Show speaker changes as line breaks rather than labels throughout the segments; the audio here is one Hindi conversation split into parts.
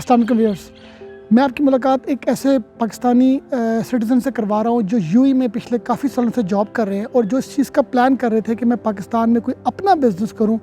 अस्सलाम वालेकुम व्यूअर्स, मैं आपकी मुलाकात एक ऐसे पाकिस्तानी सिटीज़न से करवा रहा हूँ जो यूएई में पिछले काफ़ी सालों से जॉब कर रहे हैं और जो इस चीज़ का प्लान कर रहे थे कि मैं पाकिस्तान में कोई अपना बिज़नेस करूँ,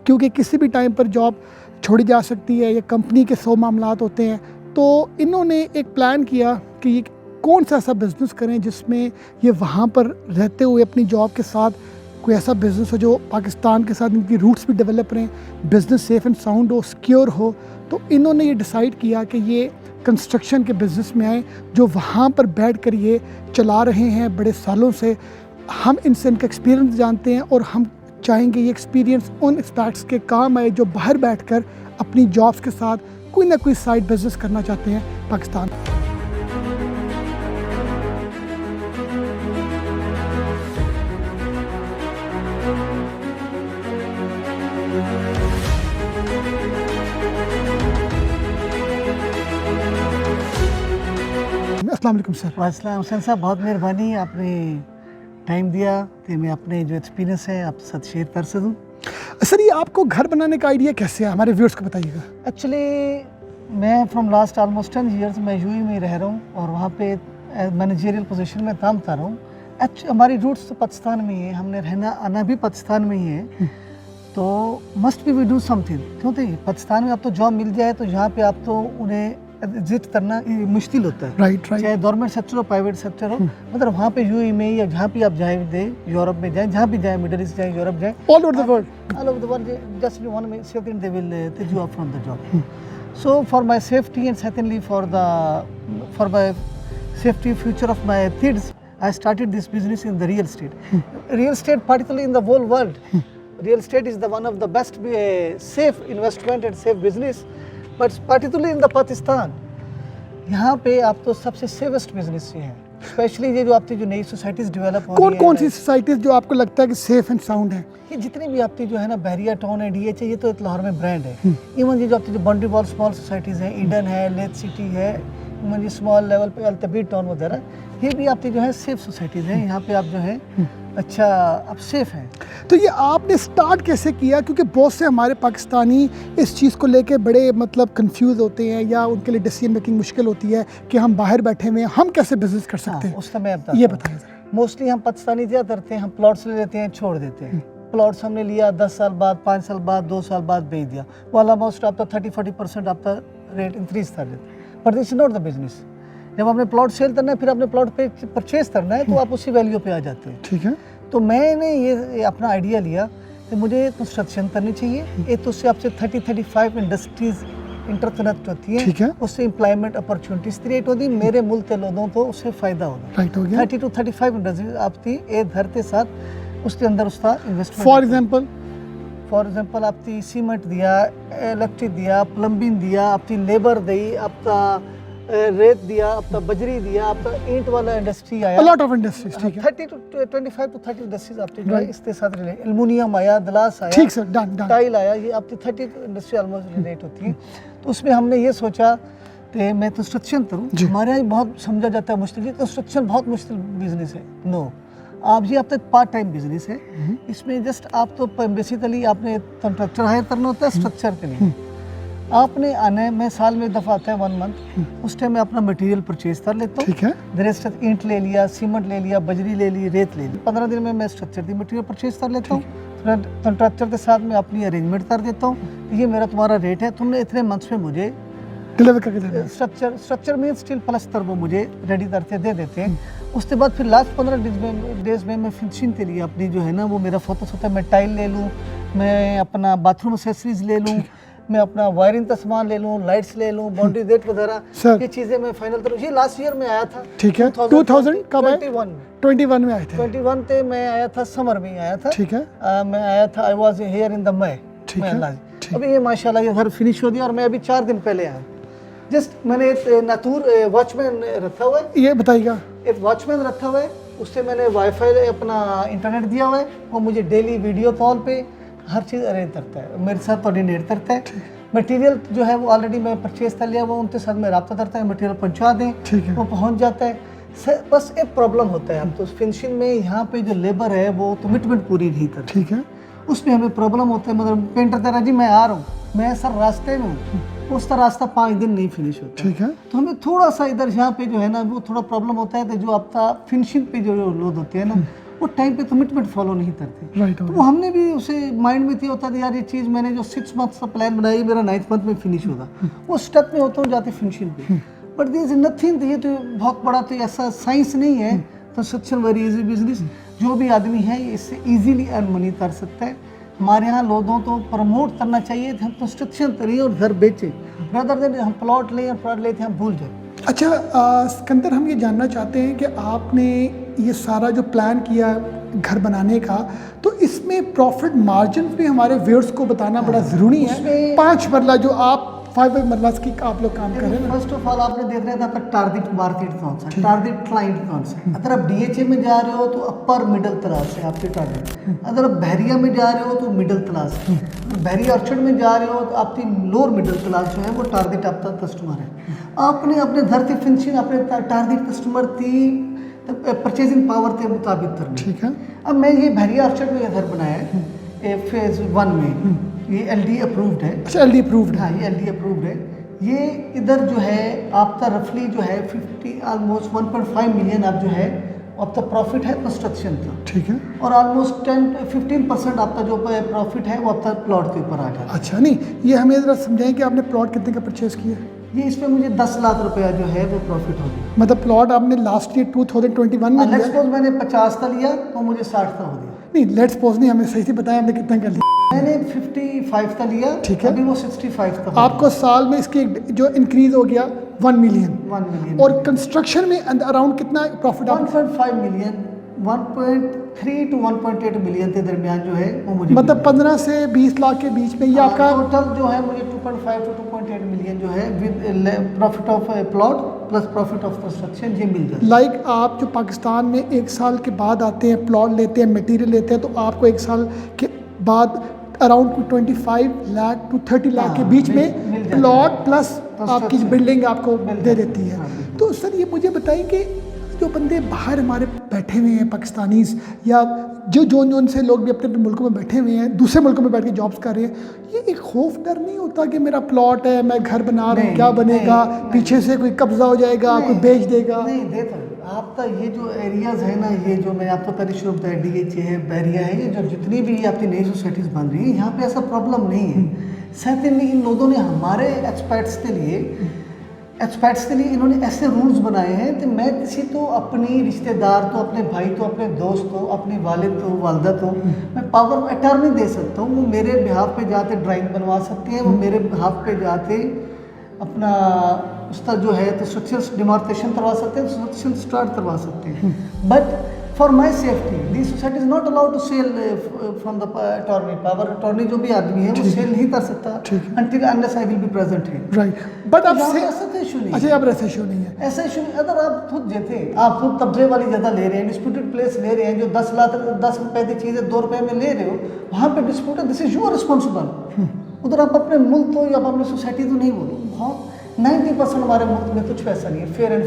क्योंकि किसी भी टाइम पर जॉब छोड़ी जा सकती है या कंपनी के 100 मामलात होते हैं। तो इन्होंने एक प्लान किया कि ये कौन सा ऐसा बिज़नेस करें जिसमें ये वहाँ पर रहते हुए अपनी जॉब के साथ कोई ऐसा बिज़नेस हो जो पाकिस्तान के साथ इनकी रूट्स भी डेवलप रहें, बिज़नेस सेफ़ एंड साउंड हो, सिक्योर हो। तो इन्होंने ये डिसाइड किया कि ये कंस्ट्रक्शन के बिज़नेस में आए, जो वहाँ पर बैठ कर ये चला रहे हैं बड़े सालों से। हम इनसे इनका एक्सपीरियंस जानते हैं और हम चाहेंगे ये एक्सपीरियंस उन एक्सपर्ट्स के काम आए जो बाहर बैठकर अपनी जॉब्स के साथ कोई ना कोई साइड बिज़नेस करना चाहते हैं पाकिस्तान। अस्सलाम वालेकुम सर।
वालेकुम हुसैन साहब, बहुत मेहरबानी आपने टाइम दिया कि मैं अपने जो एक्सपीरियंस है आप साथ शेयर कर सकूँ।
सर, ये आपको घर बनाने का आइडिया कैसे है, हमारे व्यूअर्स को बताइएगा।
एक्चुअली मैं फ्रॉम लास्ट ऑलमोस्ट 10 ईयर्स मैं यूएई में रह रहा हूँ और वहाँ पे मैनेजरियल पोजीशन में काम कर रहा हूँ। हमारी रूट्स तो पाकिस्तान में ही है, हमने रहना आना भी पाकिस्तान में ही है, तो must be we do something. क्योंकि पाकिस्तान में आप तो जॉब मिल जाए तो यहाँ पे आप तो उन्हें एग्जिट करना मुश्किल होता है।
राइट।
चाहे गवर्नमेंट सेक्टर हो, प्राइवेट सेक्टर हो, मतलब वहाँ पे यूएई में या जहाँ भी आप जाए, यूरोप में जाए, जहाँ भी जाए, मिडिल ईस्ट जाए, यूरोप जाए,
all over the world,
all over the world, just one second they will take you off from the job. So for my safety and secondly for my safety future of my kids, I started this business in the real estate. Real estate, particularly in the whole world, real estate is the one of the best safe investment and safe business, but particularly in the Pakistan, यहाँ पे आप तो सबसे सेफेस्ट बिजनेस ये है। स्पेशली ये जो आपकी जो नई सोसाइटीज डेवलप हो रही है,
कौन सी सोसाइटीज जो आपको लगता है कि सेफ एंड साउंड है?
ये जितनी भी आपकी जो है ना बहरिया टाउन है, डीएच है, ये तो एक लाहौर में ब्रांड है। इवन ये जो आपकी जो बाउंड्री वॉल स्मॉल सोसाइटीज़ हैं, ईडन है, लेथ सिटी है, इवन ये स्मॉल लेवल पे अल्तबीर टाउन वगैरह, ये भी आपकी जो है सेफ सोसाइटीज़ हैं। यहाँ पे आप जो है अच्छा आप सेफ हैं।
तो ये आपने स्टार्ट कैसे किया? क्योंकि बहुत से हमारे पाकिस्तानी इस चीज़ को लेके बड़े मतलब कंफ्यूज होते हैं या उनके लिए डिसीजन मेकिंग मुश्किल होती है कि हम बाहर बैठे हुए हैं, हम कैसे बिजनेस कर सकते हैं।
उस समय
ये बताइए सर।
मोस्टली हम पाकिस्तानी क्या करते हैं, हम प्लॉट्स ले लेते हैं, छोड़ देते हैं। प्लॉट्स हमने लिया 10 साल बाद, 5 साल बाद, 2 साल बाद बेच दिया, वो ऑलमोस्ट आपका 30-40% आपका रेट इंक्रीज कर देते। But this is not the business. जब आपने प्लॉट सेल करना है, फिर आपने प्लॉट पे परचेज करना है, तो आप उसी वैल्यू पे आ जाते हैं।
ठीक है।
तो मैंने ये अपना आइडिया लिया कि मुझे कंस्ट्रक्शन करनी चाहिए। एक तो उससे आपसे 30-35 इंडस्ट्रीज इंटरकनेक्ट होती हैं।
ठीक है।
उससे एम्प्लॉयमेंट अपॉर्चुनिटीज क्रिएट होती, मेरे मुल्क के लोगों को उससे फ़ायदा होगा।
राइट हो गया।
30 to 35 इंडस्ट्रीज आपकी एक घर के साथ उसके अंदर उसका इन्वेस्टमेंट। फॉर एग्जांपल आपकी सीमेंट दिया, इलेक्ट्रिक दिया, प्लम्बिंग दिया, आपकी लेबर दी, आपका रेत दिया, आपका बजरी दिया, आपका ईंट वाला इंडस्ट्री आया।
A lot of industries, ठीक है।
25 to 30 इंडस्ट्रीज आपकी जो है इसके साथ रिलेट। एल्युमिनियम आया, ग्लास आया,
ठीक सर, डन।
टाइल आया, ये आपकी 30 इंडस्ट्री ऑलमोस्ट रिलेट होती है। तो उसमें हमने ये सोचा कि मैं कंस्ट्रक्शन करूँ। हमारे यहाँ बहुत समझा जाता है मुश्किल, कंस्ट्रक्शन बहुत मुश्किल बिजनेस है। नो, आप ये आपका पार्ट टाइम बिजनेस है। इसमें जस्ट आप तो बेसिकली आपने कॉन्ट्रैक्टर हायर करना होता है स्ट्रक्चर के लिए। आपने आने में साल में एक दफ़ा आता है 1 मंथ, उस टाइम में अपना मटेरियल परचेज कर लेता हूँ।
ठीक है।
रेस्ट ईंट ले लिया, सीमेंट ले लिया, बजरी ले ली, रेत ले ली। 15 दिन में मैं स्ट्रक्चर की मटेरियल परचेज कर लेता हूँ। कॉन्ट्रैक्टर के साथ मैं अपनी अरेंजमेंट कर देता हूँ, ये मेरा तुम्हारा रेट है, तुमने इतने मंथ्स में मुझे
डिलीवर करके देना।
स्ट्रक्चर में स्टील प्लस्तर वो मुझे रेडी करके दे देते हैं। उसके बाद फिर लास्ट 15 डेज में मैं फिनिशिंग के लिए अपनी जो है ना वो मेरा फोकस होता है। मैं टाइल ले लूँ, मैं अपना बाथरूम एक्सेसरीज ले लूँ, मैं अपना वायरिंग का सामान ले लूँ, लाइट्स ले लूँ, बाउंड्री गेट वगैरह, ये चीज़ें मैं फाइनल करूँ। ये लास्ट ईयर में आया था।
ठीक है। 2000 कब आए? 21 में आए थे।
21 पे मैं आया था, समर में आया था।
ठीक है।
मैं आया था, I was here in the May.
ठीक है।
अभी ये माशाल्लाह ये घर फिनिश हो गया और मैं अभी 4 दिन पहले आया। जस्ट मैंने एक नातूर वॉचमैन रखा हुआ है।
ये बताइएगा।
एक वॉचमैन रखा हुआ है, उससे मैंने वाईफाई अपना इंटरनेट दिया हुआ है, वो मुझे डेली वीडियो कॉल पे हर चीज़ अरेंज करता है, मेरे साथ कोऑर्डिनेट करता है। मटेरियल जो है वो ऑलरेडी मैं परचेज कर लिया, वो उनके साथ मैं रब्ता करता है, मटेरियल पहुंचा दें, वो पहुंच जाता है। बस एक प्रॉब्लम होता है, अब तो फिनिशिंग में यहाँ पे जो लेबर है वो कमिटमेंट पूरी नहीं करती।
ठीक है।
उसमें हमें प्रॉब्लम होता है। मतलब पेंटर कह रहा जी मैं आ रहा हूँ, मैं सर रास्ते में हूँ, उसका रास्ता 5 दिन नहीं फिनिश होता।
ठीक है।
तो हमें थोड़ा सा इधर यहाँ पे जो है ना वो थोड़ा प्रॉब्लम होता है, तो जो आपका फिनिशिंग पे जो लोड होती है ना वो टाइम पे कमिटमेंट फॉलो नहीं करते।
राइट
तो वो हमने भी उसे माइंड में थी होता था यार ये चीज़ मैंने जो 6 मंथ्स का प्लान बनाई मेरा 9th मंथ में फिनिश होगा, वो स्टक में होता हूँ जाते फिनिशिंग पे। बट दिस इज नथिंग, ये तो बहुत बड़ा तो ऐसा साइंस नहीं है। कंस्ट्रक्शन वेरी इजी बिजनेस, जो भी आदमी है इससे इजीली अर्न मनी कर सकता है। हमारे यहाँ लोगों तो प्रमोट करना चाहिए थे हम कंस्ट्रक्शन करें और घर बेचें, रादर देन हम प्लॉट लें और प्लॉट लेते हैं भूल जाए।
अच्छा सिकंदर, हम ये जानना चाहते हैं कि आपने ये सारा जो प्लान किया घर बनाने का, तो इसमें प्रॉफिट मार्जिन भी हमारे व्यूअर्स को बताना बड़ा ज़रूरी है।
उसमें
5 मरला जो आप 5 मरला की आप लोग काम कर रहे हैं ना,
फर्स्ट ऑफ ऑल आपने देख रहे थे आपका टारगेट मार्केट कौन सा, टारगेट क्लाइंट कौन सा। अगर आप डीएचए में जा रहे हो तो अपर मिडिल क्लास है आपके टारगेट। अगर आप बहरिया में जा रहे हो तो मिडिल क्लास है। बहरिया ऑर्चर्ड में जा रहे हो तो आपकी लोअर मिडिल क्लास जो है वो टारगेट आपका कस्टमर है। आपने अपने धरती फिनिशिंग अपने टारगेट कस्टमर थी परचेजिंग पावर के मुताबिक करनी।
ठीक है।
अब मैं ये बहरिया ऑर्चर्ड में घर बनाया है फेज 1 में, ये एलडी अप्रूव्ड है।
अच्छा, एलडी अप्रूव्ड है।
हाँ, ये एलडी अप्रूव्ड है। ये इधर जो है आपका रफली जो है 50 ऑलमोस्ट 1.5 मिलियन आप जो है आपका प्रॉफिट है कंस्ट्रक्शन का।
ठीक है।
और ऑलमोस्ट 15% आपका जो प्रॉफिट है वो आपका प्लॉट के ऊपर आ जाता है।
अच्छा, नहीं ये हमें ज़रा समझाएं कि आपने प्लॉट कितने का परचेज़ किया?
ये इसमें मुझे 10 लाख रुपया जो है वो प्रॉफिट हो गया।
मतलब प्लॉट आपने लास्ट ईयर 2021 में
लेट्स
लिया?
सपोज मैंने 50 का लिया तो मुझे 60 का हो गया।
नहीं, लेट्स सपोज नहीं, हमें सही से बताया हमने कितना का लिया।
मैंने 55 का लिया।
ठीक है।
अभी वो 65 का हो
आपको साल में इसकी जो इंक्रीज हो गया 1 मिलियन,
गया। 1 मिलियन
और कंस्ट्रक्शन में अराउंड कितना प्रॉफिट आप
1.5 मिलियन 1.3 टू 1.8 मिलियन के दरमियान जो है वो मुझे
मतलब 15 से 20 लाख के बीच में ये आपका
टोटल जो है मुझे 2.5 टू 2.8 मिलियन जो है with profit of plot plus profit of construction ये मिल जाता है।
लाइक आप जो पाकिस्तान में 1 साल के बाद आते हैं, प्लॉट लेते हैं, मटेरियल लेते हैं, तो आपको 1 साल के बाद अराउंड 25 लाख टू 30 लाख के बीच
मिल
में
जाता है।
प्लॉट प्लस आपकी
Construction।
बिल्डिंग आपको
मिल
दे
जाता है।
देती है।
हाँ, बिल्कुल।
तो सर ये मुझे बताइए कि जो बंदे बाहर हमारे बैठे हुए हैं, पाकिस्तानीज़ या जो जोन से लोग भी अपने अपने मुल्कों में बैठे हुए हैं, दूसरे मुल्कों में बैठ के जॉब्स कर रहे हैं, ये एक खौफ डर नहीं होता कि मेरा प्लॉट है, मैं घर बना रहा हूँ,
नहीं,
क्या बनेगा,
नहीं,
पीछे से कोई कब्जा हो जाएगा, कोई बेच देगा?
नहीं देता। आपका ये जो एरियाज है ना, ये जो मैं आपको पहले शुरू बताया डीएचए है, बहरिया है, ये जो जितनी भी आपकी नई सोसाइटीज़ बन रही है यहाँ पे ऐसा प्रॉब्लम नहीं है। सेकेंडली इन लोगों ने हमारे एक्सपर्ट्स के लिए इन्होंने ऐसे रूल्स बनाए हैं कि मैं किसी तो अपनी रिश्तेदार तो अपने भाई तो अपने दोस्त तो अपने वालिद तो वालदा तो मैं पावर ऑफ अटॉर्नी दे सकता हूँ। वो मेरे बिहाफ पे जाते ड्राइंग बनवा सकते हैं, वो मेरे बिहाफ पे जाते अपना उसका जो है तो स्ट्रक्चर डिमार्केशन करवा सकते हैं, स्ट्रक्चर स्टार्ट करवा सकते हैं। But for my safety the society is not allowed to sell from the attorney. Power attorney जो भी आदमी है वो सेल नहीं कर सकता until unless I will be present है।
राइट, बट अब से
ऐसा कोई इशू नहीं।
अच्छा, अब ऐसा इशू नहीं है।
ऐसा इशू नहीं। अगर आप खुद जैसे आप खुद कब्जे वाली जगह ले रहे हैं, डिस्प्यूटेड प्लेस ले रहे हैं, जो 10 लाख 10 रुपए की चीज़ है 2 रुपए में ले रहे हो, वहाँ पे disputed, this is your responsible. उधर आप अपने मुल्क तो या अपनी सोसाइटी तो नहीं बोलो। बहुत 90% हमारे मुल्क में कुछ वैसा नहीं है। फेयर एंड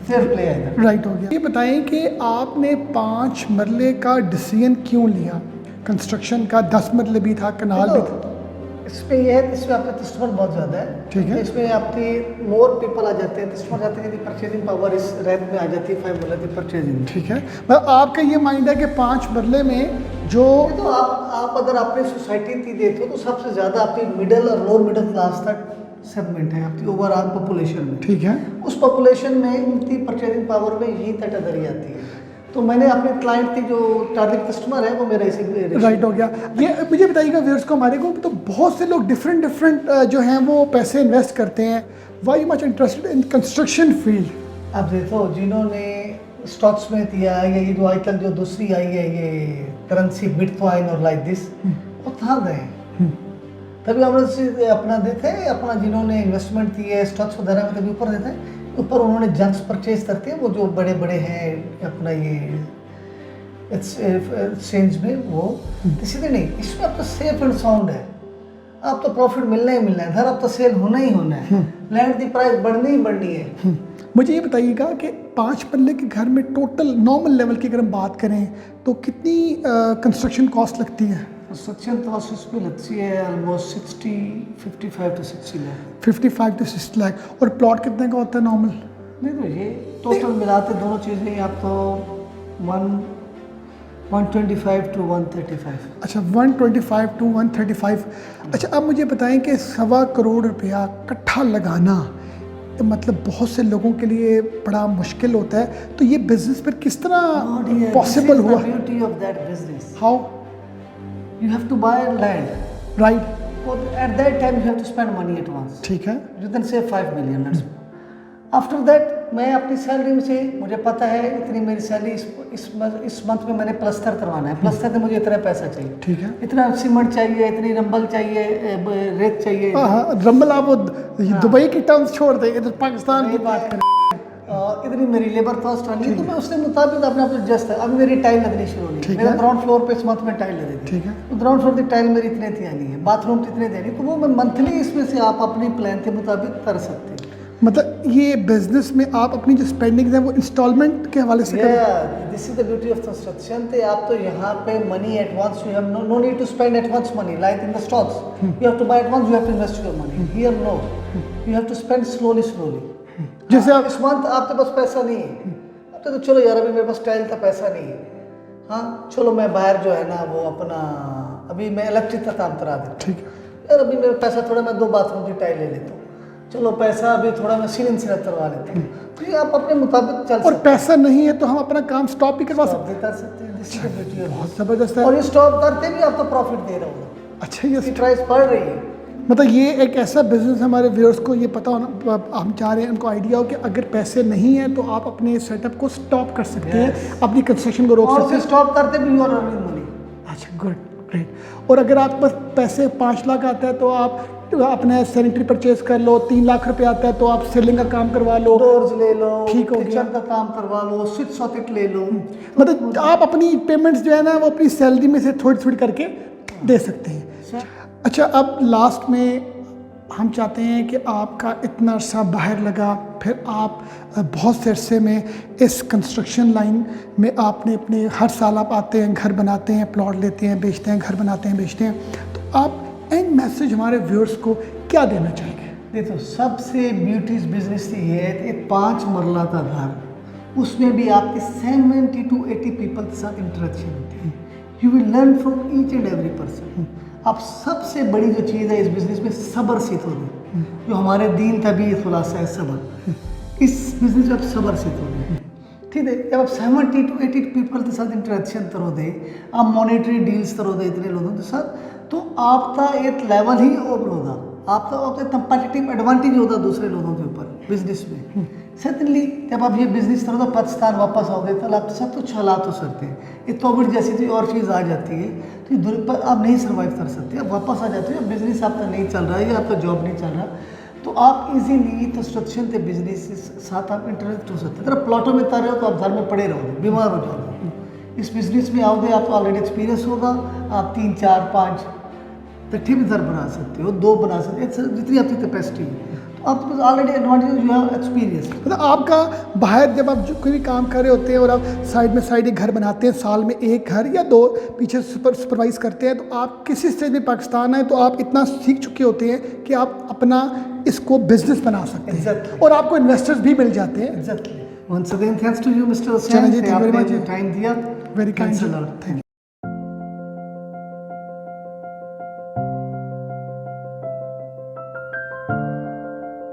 फेयर प्ले है इधर।
राइट, हो गया। ये बताएं कि आपने 5 मरले का डिसीजन क्यों लिया? कंस्ट्रक्शन का 10 मरले भी था, कनाल भी था।
इसमें यह है, इसमें आपका कस्टमर बहुत ज़्यादा है।
ठीक है।
इसमें आपकी मोर पीपल आ जाते हैं, कस्टमर जाते हैं, यदि परचेजिंग पावर इस रैंक में आ जाती है 5 मरले की परचेजिंग।
ठीक है, मतलब आपका ये माइंड है कि 5 मरले में जो
तो आप अगर अपनी सोसाइटी की देखो तो सबसे ज़्यादा आपकी मिडिल और लोअर मिडिल क्लास तक सेगमेंट है आपकी ओवरऑल पॉपुलेशन में।
ठीक है,
उस पॉपुलेशन में उनकी परचेजिंग पावर में यही कैटेगरी आती है। तो मैंने अपने क्लाइंट की जो टारगेट कस्टमर है वो मेरा इसी
राइट हो गया। ये मुझे बताइएगा व्यूअर्स को, हमारे को तो बहुत से लोग डिफरेंट जो हैं वो पैसे इन्वेस्ट करते हैं। Why much interested in construction field?
अब देखो, जिन्होंने स्टॉक्स में किया है, ये जो आजकल जो दूसरी आई है ये करेंसी बिटकॉइन और लाइक दिस, वो कहाँ गए? तभी हमने अपना देते हैं, अपना जिन्होंने इन्वेस्टमेंट की है स्टॉक्स वगैरह में, तभी ऊपर देते हैं, ऊपर उन्होंने जंक्स परचेज करते हैं, वो जो बड़े बड़े हैं अपना ये एक्सचेंज में, वो इसीलिए नहीं। इसमें अब तो सेफ एंड साउंड है, अब तो प्रॉफिट मिलना ही मिलना है, घर अब तो सेल होना ही होना है, लैंड की प्राइस बढ़नी ही बढ़नी है।
मुझे ये बताइएगा कि 5 मरले के घर में टोटल नॉर्मल लेवल की अगर हम बात करें तो कितनी कंस्ट्रक्शन कॉस्ट लगती है?
Construction cost इसमें लगती है almost 55 to 60 lakh.
55 to 60 lakh. और प्लॉट कितने का होता है नॉर्मल?
नहीं तो ये टोटल मिलाते दोनों चीज़ें आपको 125 to 135.
अच्छा 125 to 135। अच्छा अब मुझे बताएं कि 1.25 करोड़ रुपया इकट्ठा लगाना मतलब बहुत से लोगों के लिए बड़ा मुश्किल होता है, तो ये बिजनेस फिर किस तरह पॉसिबल हुआ?
Beauty of that business,
how?
You have to buy land,
right.
At that time you have to spend money at once.
ठीक है।
You can say 5 million let's. After that मैं अपनी सैलरी में से, मुझे पता है इतनी मेरी सैलरी इस मंथ में मैंने प्लस्तर करवाना है, प्लस्तर में मुझे इतना पैसा चाहिए,
ठीक है,
इतना सीमेंट चाहिए, इतनी रंबल चाहिए, रेत चाहिए।
हाँ रंबल आप वो दुबई की टर्म्स छोड़ दें, इधर पाकिस्तान की बात करें।
इतनी मेरी लेबर कॉस्ट आनी है, तो मैं उसके मुताबिक अपने आप एडजस्ट है। अभी मेरी टाइल लगनी शुरू होनी है, मेरा ग्राउंड फ्लोर पे इस मंथ में टाइल लगी थी,
ठीक है,
तो ग्राउंड फ्लोर की टाइल मेरी इतने थी आनी है, बाथरूम इतने देनी, तो वो मैं मंथली इसमें से आप अपनी प्लान के मुताबिक कर सकते हैं। मतलब
ये बिजनेस में आप अपनी जो स्पेंडिंग है वो इंस्टॉलमेंट के हवाले से करें।
This is the beauty of construction. तो आप तो यहाँ पे money advance, you have no need to spend advance money like in the stocks, you have to buy advance, you have to invest your money. Here no, you have to spend slowly.
जैसे आप
इस मंथ आपके पास पैसा नहीं है, अब तो चलो यार अभी मेरे पास टाइल का पैसा नहीं है, हाँ चलो मैं बाहर जो है ना वो अपना अभी मैं इलेक्ट्रिक का काम करा देता,
ठीक है,
यार अभी मेरे पैसा थोड़ा मैं 2 बाथरूम की टाइल ले लेता हूँ, चलो पैसा अभी थोड़ा मैं सीलिंग से करवा लेता हूँ। तो ये आप अपने मुताबिक चल
और पैसा नहीं है तो हम अपना काम स्टॉप भी करवा सकते
कर सकते हैं। This is the beauty of,
बहुत ज़बरदस्त है।
और ये स्टॉप करते भी आपको प्रॉफिट दे रहा होगा।
अच्छा ये
इसकी प्राइस बढ़ रही है।
मतलब ये एक ऐसा बिजनेस हमारे व्यूअर्स को ये पता होना, हम चाह रहे हैं उनको आइडिया हो कि अगर पैसे नहीं है तो आप अपने सेटअप को स्टॉप कर सकते हैं, अपनी कंस्ट्रक्शन को रोक
और
सकते
से स्टॉप करते भी यू आर अर्निंग मनी।
हैं। अच्छा गुड, ग्रेट। और अगर आपके पास पैसे 5 लाख आता है तो आप अपने सैनिटरी परचेज कर लो, 3 लाख रुपए आता है तो आप सेलिंग का काम करवा लो,
डोर्स ले लो,
ठीक हो
किचन का काम करवा लो, स्विच सॉकेट ले लो।
मतलब आप अपनी पेमेंट्स जो है ना वो अपनी सैलरी में से थोड़ी थोड़ी करके दे सकते हैं। अच्छा अब लास्ट में हम चाहते हैं कि आपका इतना अरसा बाहर लगा, फिर आप बहुत से अरसे में इस कंस्ट्रक्शन लाइन में आपने अपने हर साल आप आते हैं, घर बनाते हैं, प्लॉट लेते हैं, बेचते हैं, घर बनाते हैं, बेचते हैं, तो आप एंड मैसेज हमारे व्यूअर्स को क्या देना चाहेंगे?
देखो सबसे ब्यूटीज बिजनेस ये है कि एक 5 मरला का घर, उसमें भी आपके 70 to 80 पीपल के साथ इंटरेक्शन होती है। You will learn from each and every person. अब सबसे बड़ी जो चीज़ है इस बिज़नेस में सब्र सीख होगी, जो हमारे दीन का भी खुलासा है सब्र। इस बिज़नेस में आप सब्र सीख होगी, ठीक है। जब आप 70 to 80 पीपल के साथ इंटरेक्शन करोगे, आप मॉनेटरी डील्स करोगे इतने लोगों के साथ, तो आपका एक लेवल ही ओवर होगा, आपका कंपेटिटिव एडवांटेज होगा दूसरे लोगों के ऊपर बिजनेस में। सेकेंडली जब आप ये बिजनेस करोगे पाकिस्तान वापस आओगे तो आप सब कुछ हालात हो सकते हैं, एक कोविड जैसी कोई और चीज़ आ जाती है तो ये पर आप नहीं सर्वाइव कर सकते, आप वापस आ जाते हो, बिजनेस आपका नहीं चल रहा है या आपका जॉब नहीं चल रहा, तो आप इजीली कंस्ट्रक्शन के बिजनेस के साथ आप इंटरेक्ट हो सकते हैं। अगर प्लॉटों में उतारे हो तो आप घर में पड़े रहोगे, बीमार हो जाओगे। इस बिजनेस में आओगे आपको ऑलरेडी एक्सपीरियंस होगा, आप 3, 4, 5 इकट्ठे भी घर बना सकते हो, 2 बना सकते हो, जितनी आपकी कैपेसिटी है, तो आपके पास already advantage, you have experience.
मतलब आपका बाहर जब आप कोई भी काम कर रहे होते हैं और आप साइड में साइड एक घर बनाते हैं, साल में 1 घर या 2 पीछे सुपरवाइज करते हैं, तो आप किसी स्टेज में पाकिस्तान आए तो आप इतना सीख चुके होते हैं कि आप अपना इसको बिजनेस बना सकते हैं और आपको इन्वेस्टर्स भी मिल जाते हैं।
Exactly. Once again thanks to you mister
चलो जी, thank you very much,
time दिया,
very kind,
thanks a lot, thank you.